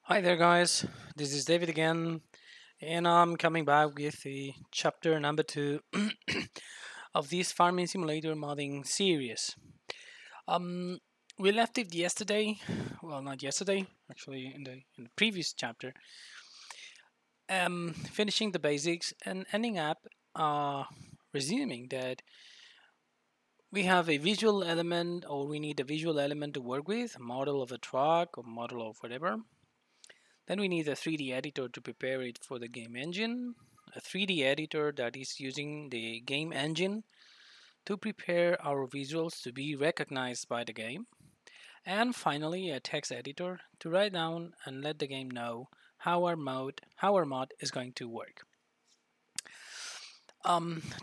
Hi there, guys. This is David again, and I'm coming back with the chapter number two of this farming simulator modding series. Um, we left it yesterday. Well, not yesterday, actually, in the previous chapter. Finishing the basics and ending up resuming that we have a visual element, or we need a visual element to work with, a model of a truck or model of whatever. Then we need a 3D editor to prepare it for the game engine, a 3D editor that is using the game engine to prepare our visuals to be recognized by the game, and finally a text editor to write down and let the game know how our mod is going to work.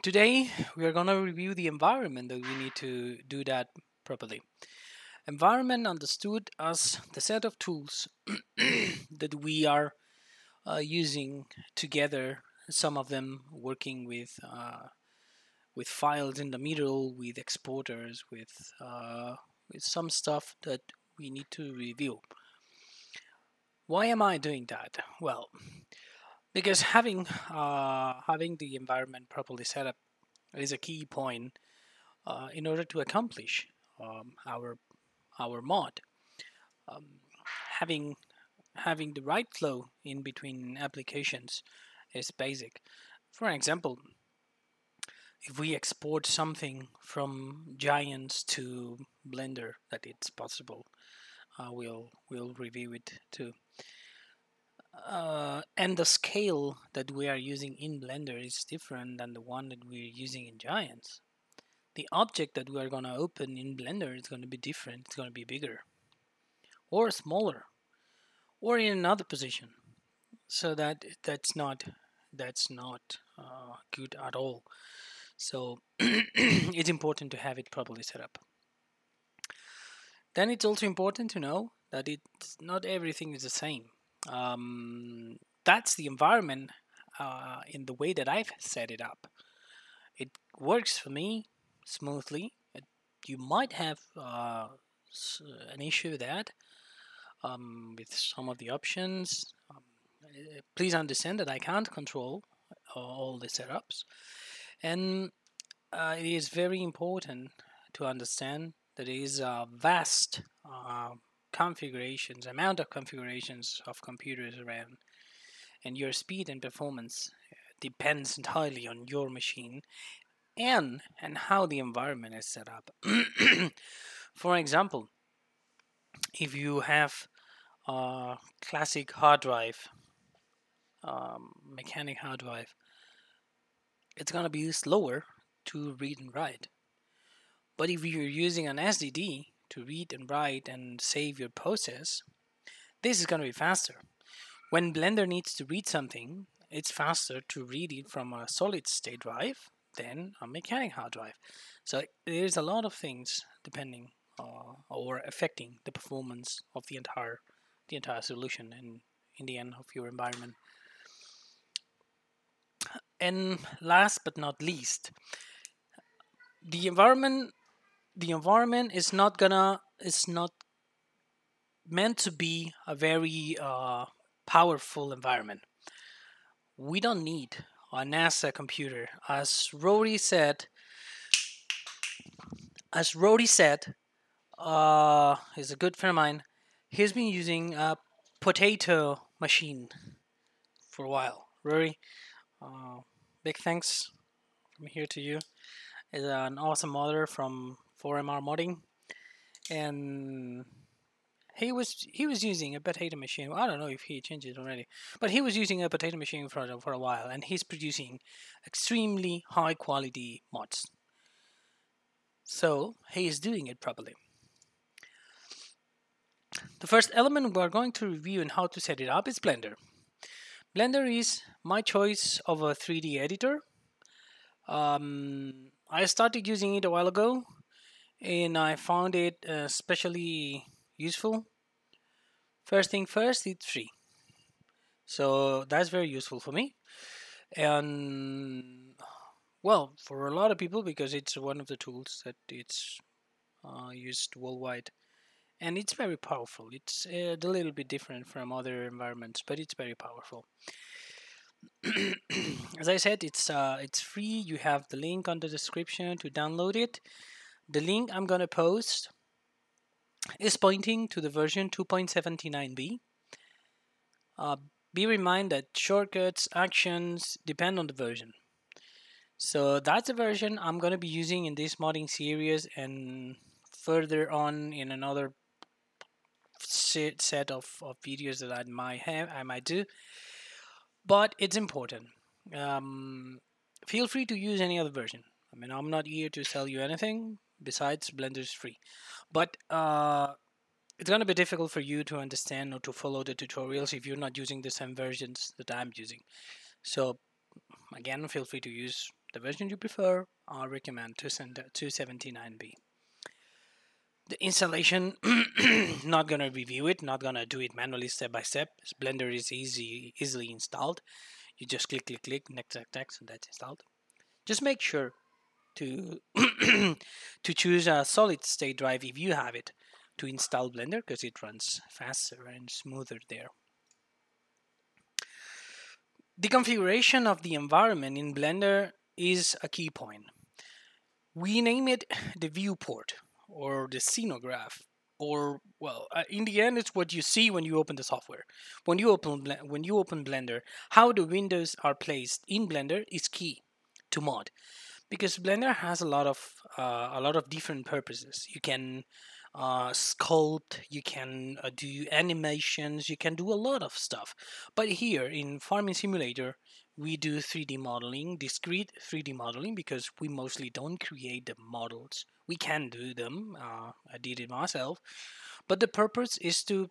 Today we are going to review the environment that we need to do that properly. Environment understood as the set of tools that we are using together. Some of them working with files in the middle, with exporters, with some stuff that we need to review. Why am I doing that? Well, because having the environment properly set up is a key point in order to accomplish our mod. Um, having having the right flow in between applications is basic. For example, if we export something from Giants to Blender, that it's possible, we'll review it too. And the scale that we are using in Blender is different than the one that we're using in Giants. The object that we are going to open in Blender is going to be different. It's going to be bigger or smaller or in another position. So that's not good at all. So it's important to have it properly set up. Then it's also important to know that it's not everything is the same. That's the environment in the way that I've set it up. It works for me smoothly. You might have an issue with that with some of the options. Please understand that I can't control all the setups, and it is very important to understand that it is a vast amount of configurations of computers around, and your speed and performance depends entirely on your machine and how the environment is set up. For example, if you have a classic hard drive, mechanic hard drive, it's gonna be slower to read and write. But if you're using an SSD to read and write and save your process, this is going to be faster. When Blender needs to read something, it's faster to read it from a solid state drive than a mechanic hard drive. So there's a lot of things depending or affecting the performance of the entire solution and in the end of your environment. And last but not least, the environment is not meant to be a very powerful environment. We don't need a NASA computer. As Rody said, he's a good friend of mine. He's been using a potato machine for a while. Rory, uh, big thanks from here to you. Is an awesome modder from 4MR Modding, and he was using a potato machine. I don't know if he changed it already, but he was using a potato machine for a while, and he's producing extremely high quality mods. So he is doing it properly. The first element we're going to review and how to set it up is Blender. Blender is my choice of a 3D editor. I started using it a while ago, and I found it especially useful. First thing first, it's free. So that's very useful for me. And well, for a lot of people, because it's one of the tools that it's used worldwide and it's very powerful. It's a little bit different from other environments, but it's very powerful. As I said, it's free. You have the link on the description to download it. The link I'm gonna post is pointing to the version 2.79b. Uh, be reminded that shortcuts, actions depend on the version. So that's the version I'm gonna be using in this modding series, and further on in another set of videos that I might do. But it's important. Um, Feel free to use any other version. I mean, I'm not here to sell you anything besides Blender's free. But it's gonna be difficult for you to understand or to follow the tutorials if you're not using the same versions that I'm using. So again, feel free to use the version you prefer. I recommend 279b. The installation, not gonna review it, not gonna do it manually step by step. Blender is easily installed. You just click, next, and that's installed. Just make sure to to choose a solid state drive if you have it to install Blender, because it runs faster and smoother there. The configuration of the environment in Blender is a key point. We name it the viewport or the scenograph, or well, in the end, it's what you see when you open the software. When you open Blender, how the windows are placed in Blender is key to mod, because Blender has a lot of different purposes. You can sculpt, you can do animations, you can do a lot of stuff. But here in Farming Simulator, we do 3D modeling, discrete 3D modeling, because we mostly don't create the models. We can do them. I did it myself, but the purpose is to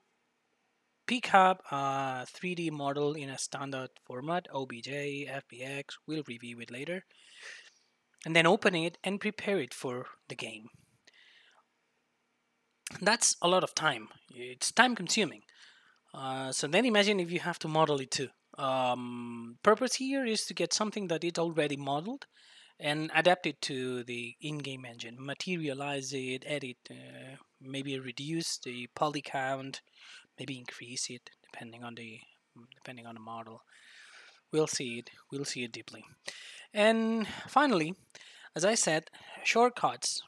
pick up a 3D model in a standard format, OBJ, FBX. We'll review it later, and then open it and prepare it for the game. That's a lot of time. It's time consuming. So then imagine if you have to model it too. Purpose here is to get something that is already modeled and adapt it to the in-game engine, materialize it, edit, maybe reduce the poly count, maybe increase it depending on the model. We'll see it. We'll see it deeply. And finally, as I said, shortcuts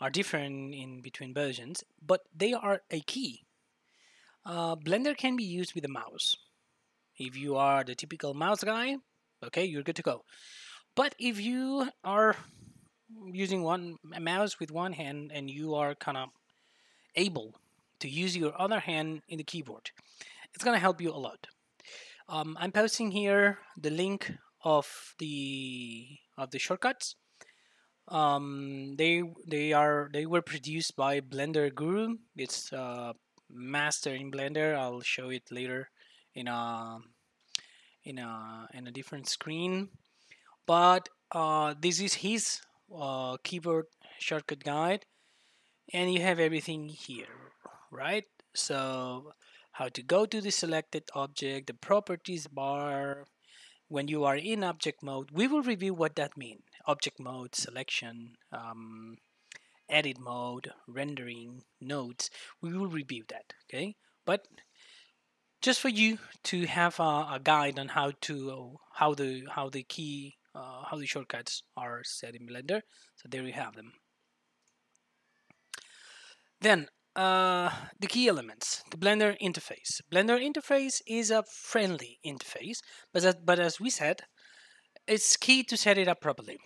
are different in between versions, but they are a key. Blender can be used with a mouse. If you are the typical mouse guy, okay, you're good to go. But if you are using a mouse with one hand and you are kind of able to use your other hand in the keyboard, it's gonna help you a lot. I'm posting here the link of the shortcuts. They were produced by Blender Guru. It's master in Blender. I'll show it later in a in a different screen. But this is his keyboard shortcut guide, and you have everything here, right? So how to go to the selected object, the properties bar. When you are in object mode, we will review what that means. Object mode, selection, edit mode, rendering, nodes. We will review that, okay? But just for you to have a guide on how the shortcuts are set in Blender. So there you have them. Then the key elements, the Blender interface. Blender interface is a friendly interface, but as we said, it's key to set it up properly.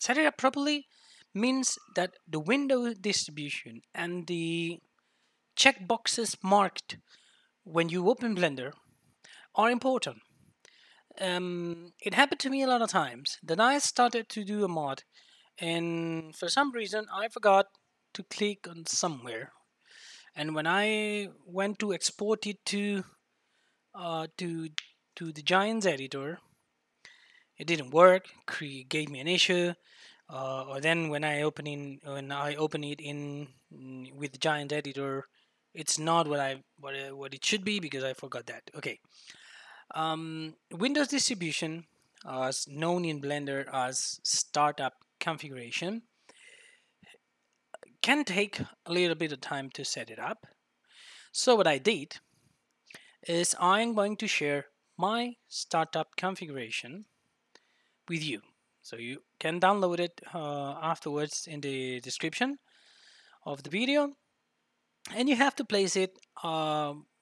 Set it up properly means that the window distribution and the checkboxes marked when you open Blender are important. It happened to me a lot of times that I started to do a mod, and for some reason I forgot to click on somewhere. And when I went to export it uh, to to the Giants editor, it didn't work. Gave me an issue. Or then when I open it in with the Giant editor, it's not what it should be, because I forgot that. Okay. Windows distribution, as known in Blender as startup configuration, can take a little bit of time to set it up. So what I did is I'm going to share my startup configuration with you. So you can download it afterwards in the description of the video, and you have to place it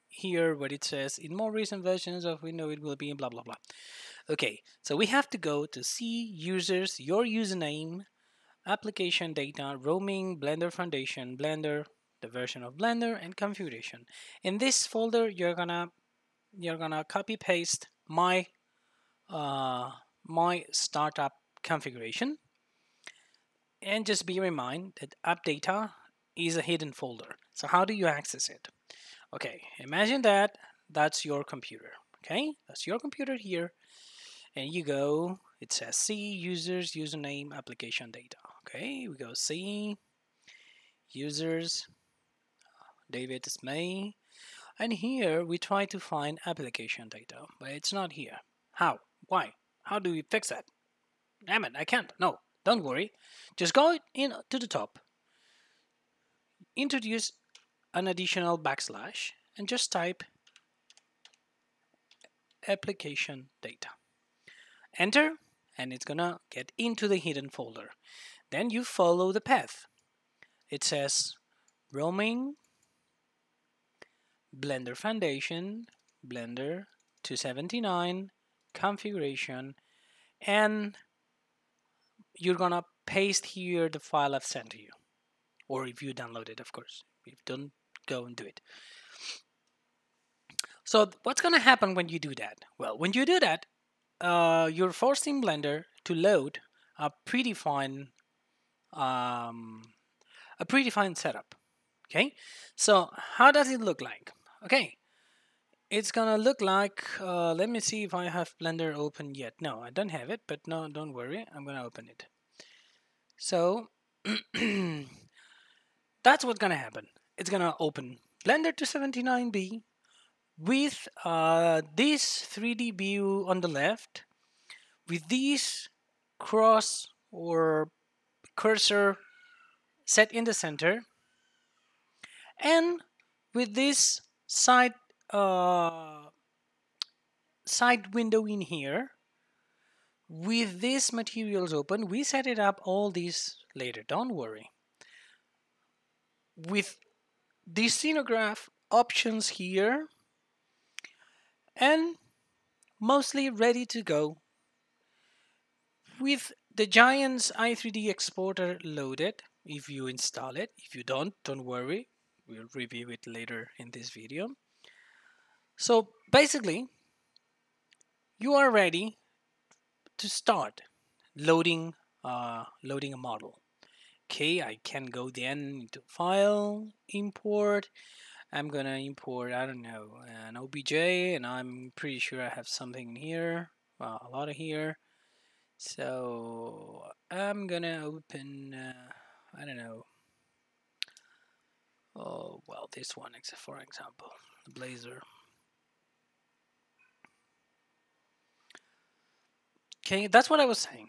here where it says in more recent versions of Windows it will be blah blah blah. Okay, so we have to go to see users, your username, application data, roaming, Blender Foundation, Blender, the version of Blender, and configuration. In this folder, you're gonna copy paste my startup configuration, and just be reminded that app data is a hidden folder. So how do you access it? Okay, imagine that that's your computer. Okay, that's your computer here, and you go. It says C users username application data. Okay, we go C users David May, and here we try to find application data, but it's not here. How? Why? How do we fix that? Damn it, I can't. No, don't worry. Just go in to the top, introduce an additional backslash, and just type application data. Enter, and it's gonna get into the hidden folder. Then you follow the path. It says roaming, Blender Foundation, Blender 279, configuration, and you're gonna paste here the file I've sent to you. Or if you download it, of course. If you don't, go and do it. So what's gonna happen when you do that? Well, when you do that, you're forcing Blender to load a predefined setup. Okay, so how does it look like? Okay, it's gonna look like. Let me see if I have Blender open yet. No, I don't have it, but no, don't worry, I'm gonna open it. So that's what's gonna happen. It's gonna open Blender 279B with this 3D view on the left, with this cross or cursor set in the center, and with this uh, side window in here. With these materials open, we set it up all these later, don't worry. With the scenograph options here, and mostly ready to go. With the Giants i3D exporter loaded, if you install it. If you don't worry, we'll review it later in this video. So basically, you are ready to start loading a model. Okay, I can go then into file, import. I'm gonna import, I don't know, an OBJ, and I'm pretty sure I have something here, well, a lot of here. So I'm gonna open, I don't know, oh, well, this one, for example, the Blazor. Okay, that's what I was saying.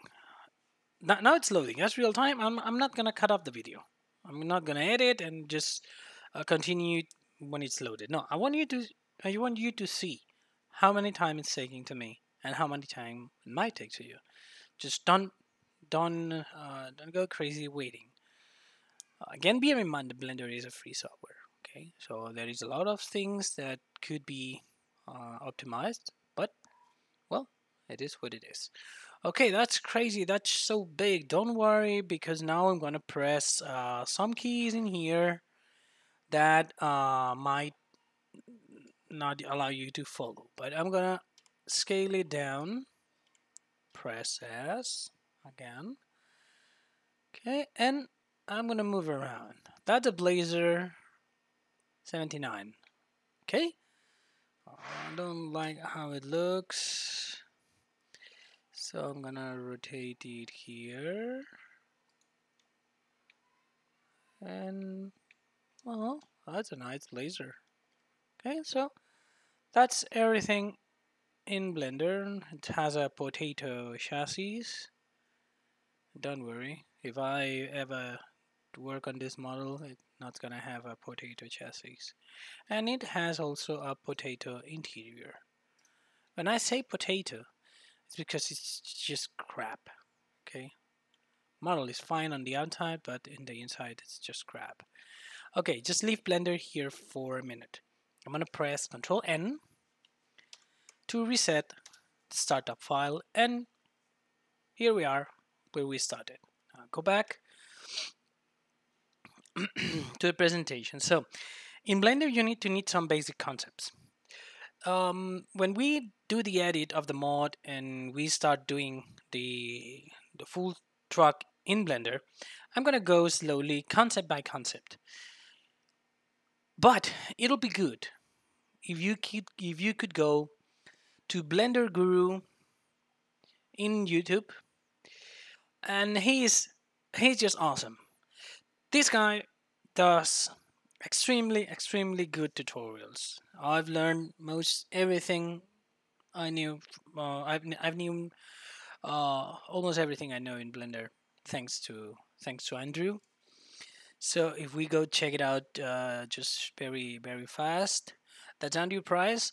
Now it's loading. That's real time. I'm not gonna cut off the video. I'm not gonna edit and just continue when it's loaded. No, I want you to see how many time it's taking to me and how many time it might take to you. Just don't go crazy waiting. Again, be reminded, Blender is a free software. Okay, so there is a lot of things that could be optimized, but well, it is what it is. Okay, that's crazy. That's so big. Don't worry, because now I'm gonna press some keys in here that might not allow you to follow. But I'm gonna scale it down. Press S again. Okay, and I'm gonna move around. That's a Blazor 79. Okay. I don't like how it looks, so I'm gonna rotate it here. And well, that's a nice Blazor. Okay, so that's everything in Blender. It has a potato chassis. Don't worry, if I ever work on this model, it's not gonna have a potato chassis. And it has also a potato interior. When I say potato, it's because it's just crap. Okay, model is fine on the outside, but in the inside it's just crap. Okay, just leave Blender here for a minute. I'm gonna press Ctrl N to reset the startup file, and here we are where we started. Go back to the presentation. So in Blender, you need some basic concepts. When we do the edit of the mod and we start doing the full truck in Blender, I'm gonna go slowly, concept by concept. But it'll be good if you could go to Blender Guru in YouTube, and he's just awesome. This guy does extremely good tutorials. I've learned most everything I knew. I've knew almost everything I know in Blender thanks to Andrew. So if we go check it out, just very fast, that's Andrew Price.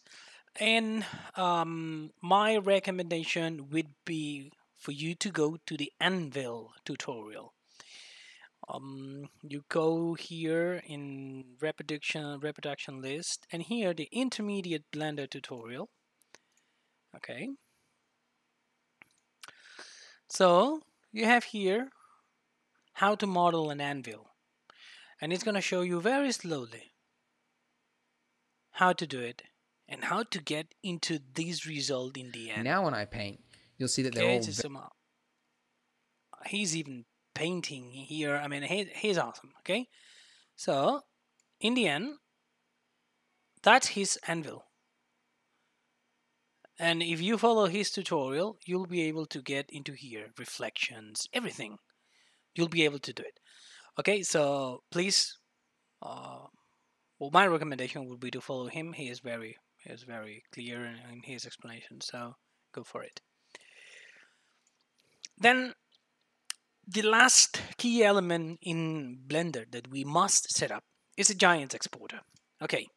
And my recommendation would be for you to go to the Anvil tutorial. You go here in reproduction list, and here the intermediate Blender tutorial. Okay, so you have here how to model an anvil, and it's going to show you very slowly how to do it and how to get into this result in the end. Now when I paint, you'll see that they're Okay, all he's even painting here. I mean, he's awesome. Okay, so in the end, that's his anvil. And if you follow his tutorial, you'll be able to get into here, reflections, everything. You'll be able to do it. Okay, so please, well, my recommendation would be to follow him. He is very clear in his explanation, so go for it. Then the last key element in Blender that we must set up is a Giants exporter. Okay,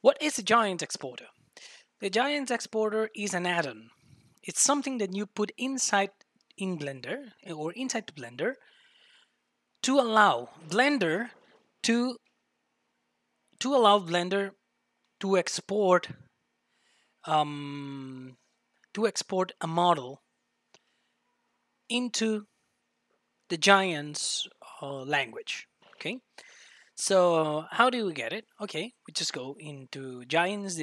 what is a Giants exporter? The Giants exporter is an add-on. It's something that you put inside in Blender or inside the Blender to allow Blender to export a model into the Giants language. Okay, so how do we get it? Okay, we just go into Giants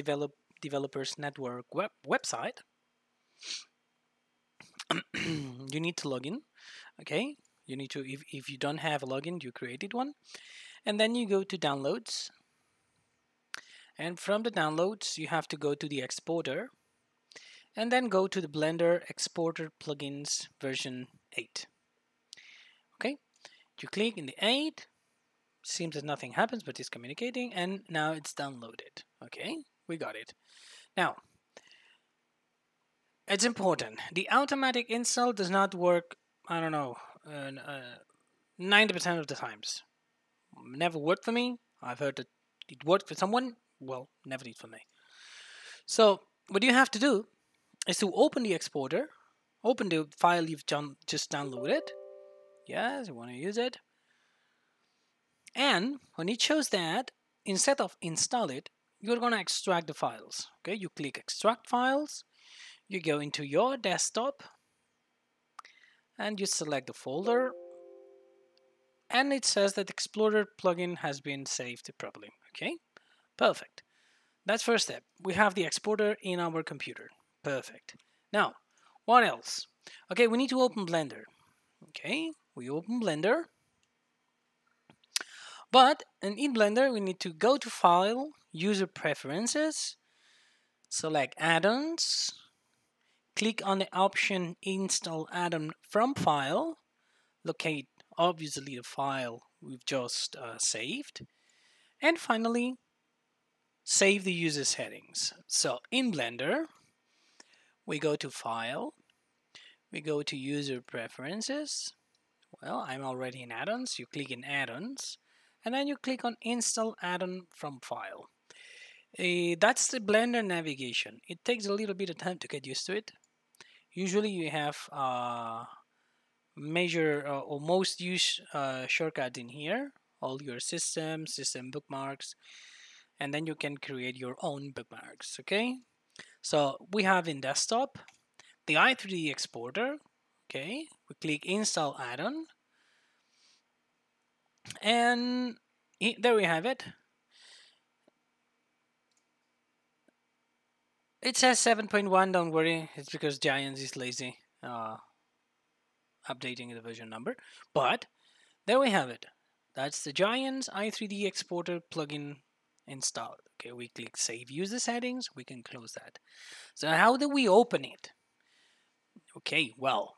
Developers Network website. You need to log in. Okay, you need to, if you don't have a login, you created one, and then you go to downloads, and from the downloads you have to go to the exporter, and then go to the Blender Exporter Plugins version 8. Okay, you click in the 8, seems that nothing happens, but it's communicating, and now it's downloaded. Okay, we got it. Now, it's important. The automatic install does not work, I don't know, 90% of the times. Never worked for me. I've heard that it worked for someone. Well, never did for me. So what you have to do is to open the exporter, open the file you've just downloaded. Yes, you want to use it. And when it shows that, instead of install it, you're going to extract the files. Okay, you click extract files, you go into your desktop, and you select the folder, and it says that Explorer plugin has been saved properly. Okay, perfect. That's first step. We have the exporter in our computer. Perfect. Now, what else? Okay, we need to open Blender. Okay, we open Blender. But in Blender, we need to go to File, User Preferences, select Add-ons, click on the option Install Add-on from File, locate obviously the file we've just saved, and finally save the user settings. So in Blender, we go to File, we go to User Preferences, Well, I'm already in add-ons. You click in add-ons, and then you click on install add-on from file. That's the Blender navigation. It takes a little bit of time to get used to it. Usually you have major or most used shortcuts in here, all your system bookmarks, and then you can create your own bookmarks. Okay, so we have in desktop the i3D exporter. Okay, we click install add-on, and there we have it. It says 7.1. Don't worry, it's because Giants is lazy updating the version number. But there we have it. That's the Giants i3D exporter plugin installed. Okay, we click save user settings. We can close that. So how do we open it? Okay, well,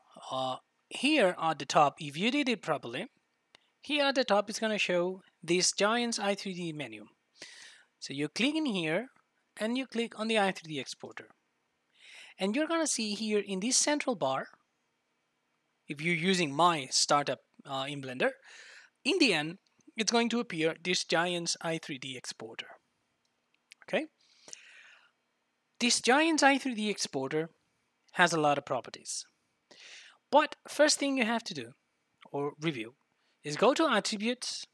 here at the top, if you did it properly, here at the top is going to show this Giants i3D menu. So you click in here and you click on the i3D exporter. And you're going to see here in this central bar, if you're using my startup in Blender, in the end, it's going to appear this Giants i3D exporter. Okay? This Giants i3D exporter has a lot of properties. But first thing you have to do, or review, is go to attributes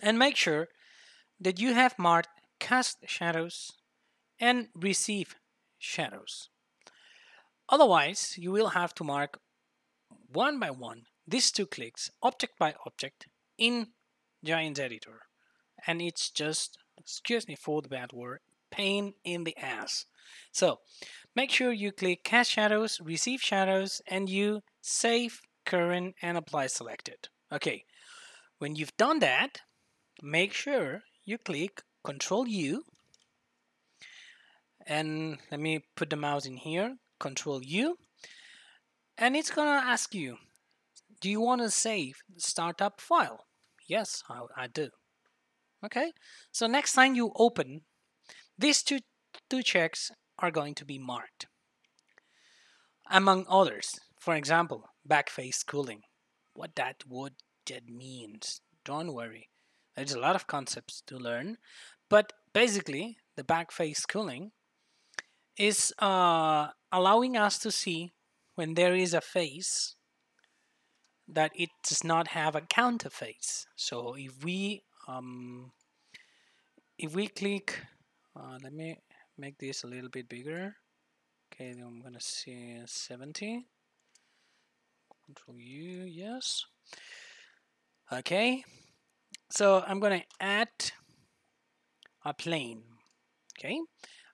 and make sure that you have marked cast shadows and receive shadows. Otherwise, you will have to mark one by one these two clicks, object by object, in Giants Editor. And it's just, excuse me for the bad word, pain in the ass. So make sure you click cast shadows, receive shadows, and you save current and apply selected. Okay, when you've done that, make sure you click Control U, and let me put the mouse in here, Control U, and it's gonna ask you, do you want to save the startup file? Yes, I do. Okay, so next time you open, these two checks are going to be marked. Among others, for example, backface cooling. What that means, don't worry. There's a lot of concepts to learn, but basically, the backface cooling is allowing us to see when there is a face that it does not have a counter face. So if we click, let me make this a little bit bigger. Okay, then I'm gonna see 70. Control U, yes. Okay, so I'm gonna add a plane. Okay,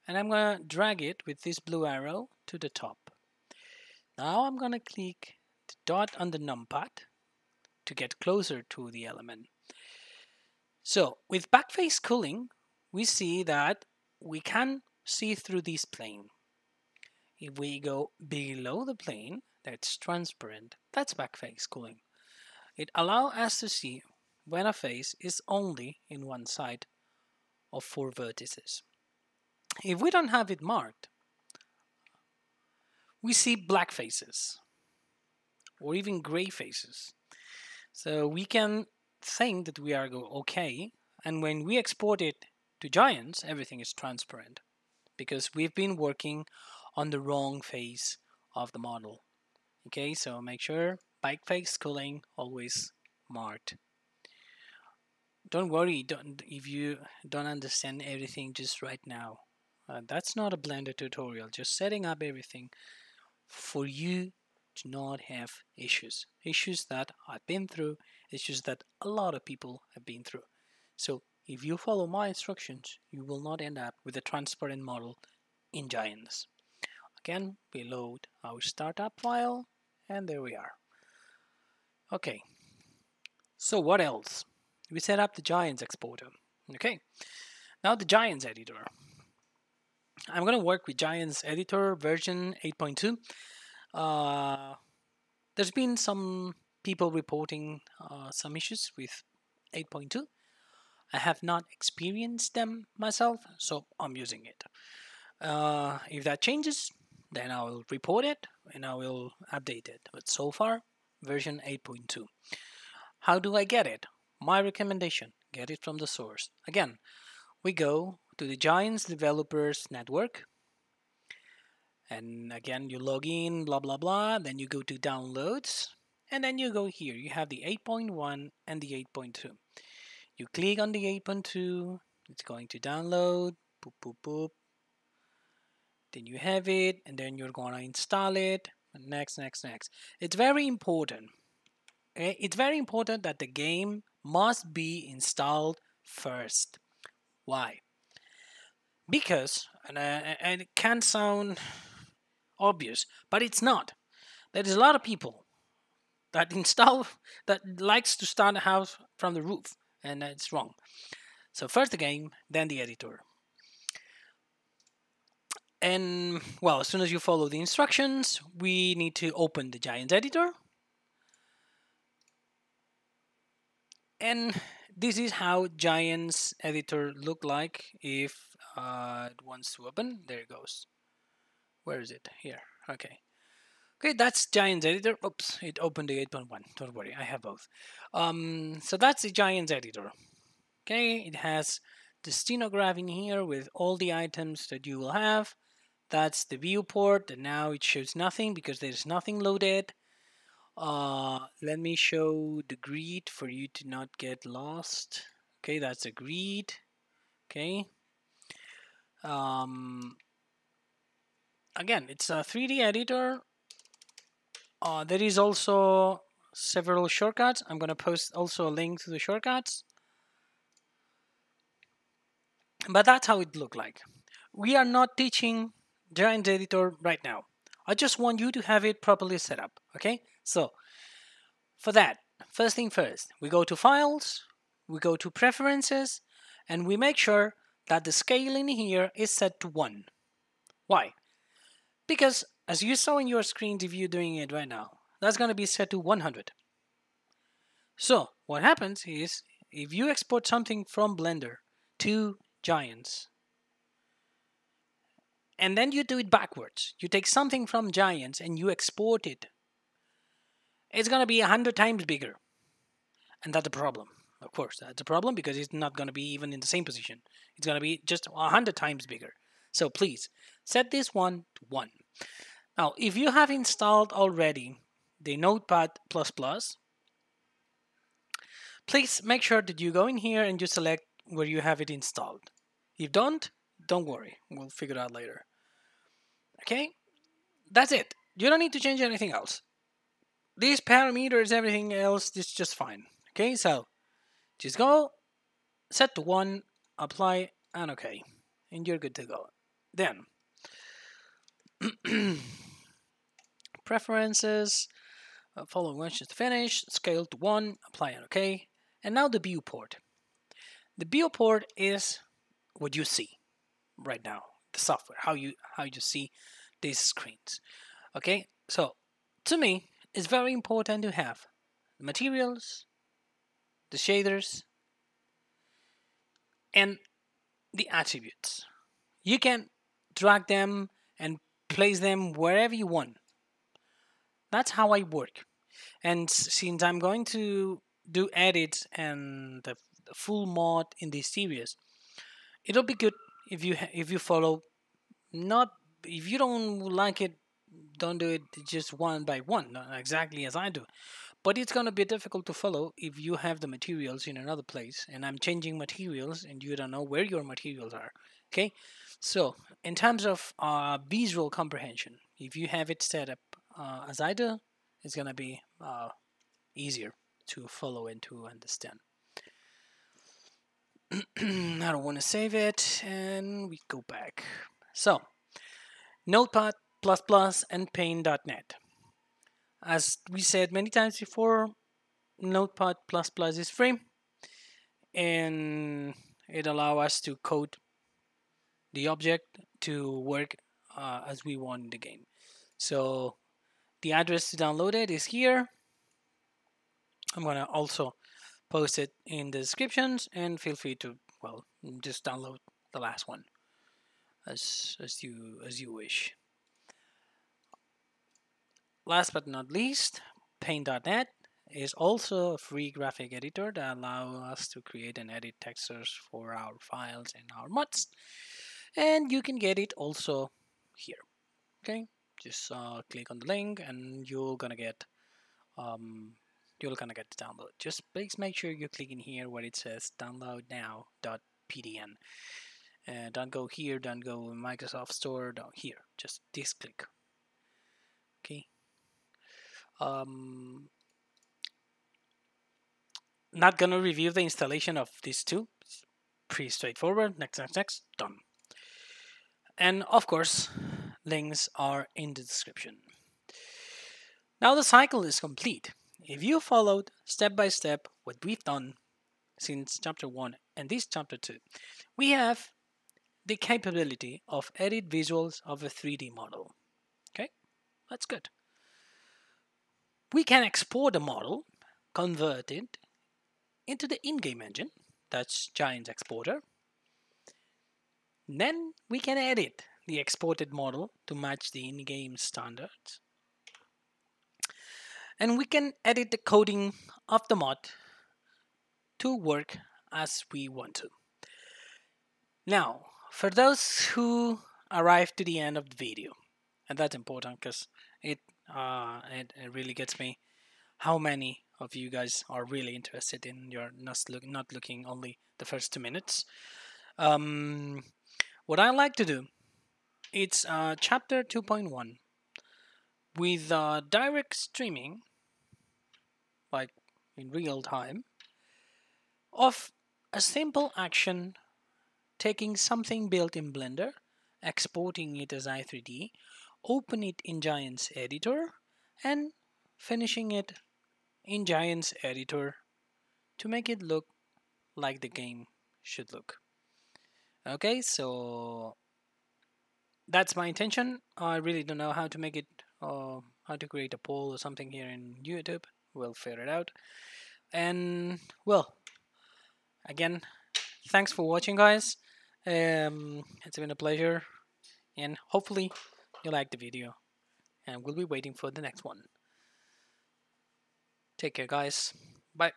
and I'm gonna drag it with this blue arrow to the top. Now I'm gonna click the dot on the numpad to get closer to the element. So with backface cooling, we see that we can see through this plane. If we go below the plane, that's transparent, that's backface cooling. It allows us to see when a face is only in one side of 4 vertices. If we don't have it marked, we see black faces or even gray faces. So we can think that we are okay, and when we export it to Giants, everything is transparent because we've been working on the wrong face of the model. Okay, so make sure backface cooling always marked. Don't worry if you don't understand everything just right now. That's not a Blender tutorial, just setting up everything for you to not have issues. Issues that I've been through, issues that a lot of people have been through. So if you follow my instructions, you will not end up with a transparent model in Giants. Again, we load our startup file, and there we are. Okay, so what else? We set up the Giants exporter. Okay, now the Giants editor. I'm going to work with Giants editor version 8.2. There's been some people reporting some issues with 8.2. I have not experienced them myself, so I'm using it. If that changes, then I will report it and I will update it. But so far, version 8.2. How do I get it? My recommendation, get it from the source. Again, we go to the Giants Developers Network, and again you log in, blah blah blah, then you go to downloads, and then you go here. You have the 8.1 and the 8.2. You click on the 8.2, it's going to download, boop boop boop. Then you have it, and then you're gonna install it. Next, next, next. It's very important. Okay? It's very important that the game must be installed first. Why? Because, and it can sound obvious, but it's not. There is a lot of people that install that likes to start a house from the roof, and it's wrong. So first the game, then the editor. And well, as soon as you follow the instructions, we need to open the Giants editor. And this is how Giants editor look like if it wants to open. There it goes. Where is it? Here. Okay. Okay, that's Giants editor. Oops, it opened the 8.1. Don't worry, I have both. So that's the Giants editor. Okay, it has the stenograph in here with all the items that you will have. That's the viewport, and now it shows nothing because there's nothing loaded. Let me show the grid for you to not get lost. Okay, that's a grid. Okay. Again, it's a 3D editor. There is also several shortcuts. I'm gonna post also a link to the shortcuts. But that's how it looked like. We are not teaching Giant Editor right now. I just want you to have it properly set up. Okay, so for that, first thing first, we go to Files, we go to Preferences, and we make sure that the scaling here is set to 1. Why? Because as you saw in your screens, if you're doing it right now, that's going to be set to 100. So what happens is, if you export something from Blender to Giants, and then you do it backwards, you take something from Giants and you export it, it's going to be 100 times bigger. And that's a problem. Of course, that's a problem because it's not going to be even in the same position. It's going to be just 100 times bigger. So please, set this one to 1. Now, if you have installed already the Notepad++, please make sure that you go in here and you select where you have it installed. If don't worry. We'll figure it out later. Okay? That's it. You don't need to change anything else. These parameters, everything else is just fine. Okay, so just go, set to 1, apply, and okay. And you're good to go. Then, preferences, follow instructions to finish, scale to 1, apply and okay. And now the viewport. The viewport is what you see right now, the software, how you see these screens. Okay, so to me, it's very important to have the materials, the shaders, and the attributes. You can drag them and place them wherever you want. That's how I work. And since I'm going to do edits and the full mod in this series, it'll be good if you follow. Not if you don't like it, don't do it just one by one, not exactly as I do. But it's gonna be difficult to follow if you have the materials in another place and I'm changing materials and you don't know where your materials are. Okay, so in terms of visual comprehension, if you have it set up as I do, it's gonna be easier to follow and to understand. I don't want to save it, and we go back. So, Notepad++ and Paint.net. As we said many times before, Notepad++ is free, and it allows us to code the object to work as we want in the game. So the address to download it is here. I'm gonna also post it in the descriptions, and feel free to just download the last one as you wish. Last but not least, Paint.net is also a free graphic editor that allows us to create and edit textures for our files and our mods. And you can get it also here. Okay, just click on the link and you're gonna get the download. Just please make sure you click in here where it says download now.pdn. Don't go here, don't go Microsoft Store, don't here. Just this click. Okay. Not gonna review the installation of these two. It's pretty straightforward. Next, done. And of course, links are in the description. Now the cycle is complete. If you followed step by step what we've done since chapter 1 and this chapter 2, we have the capability of edit visuals of a 3D model. Okay, that's good. We can export a model, convert it into the in-game engine, that's Giant's Exporter. Then we can edit the exported model to match the in-game standards. And we can edit the coding of the mod to work as we want to. Now, for those who arrived to the end of the video, and that's important because it really gets me how many of you guys are really interested in your not looking only the first 2 minutes. What I like to do, it's chapter 2.1 with direct streaming, like in real time, of a simple action taking something built in Blender, exporting it as i3D, open it in Giant's editor, and finishing it in Giant's editor to make it look like the game should look. Okay, so that's my intention. I really don't know how to make it, how to create a poll or something here in YouTube. We'll figure it out. And well, again, thanks for watching, guys. It's been a pleasure, and hopefully you like the video. And we'll be waiting for the next one. Take care, guys. Bye.